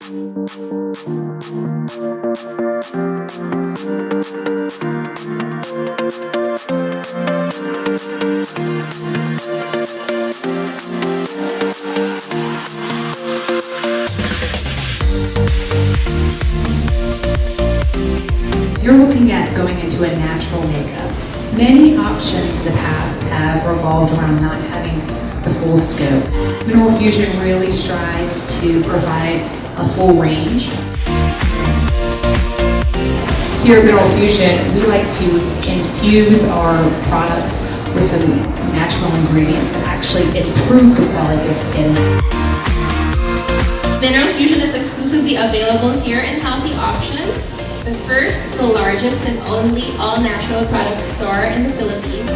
You're looking at going into a natural makeup. Many options in the past have revolved around not having the full scope. Mineral Fusion really strives to provide a full range. Here at Mineral Fusion, we like to infuse our products with some natural ingredients that actually improve the quality of skin. Mineral Fusion is exclusively available here in Healthy Options, the first, the largest, and only all-natural product store in the Philippines.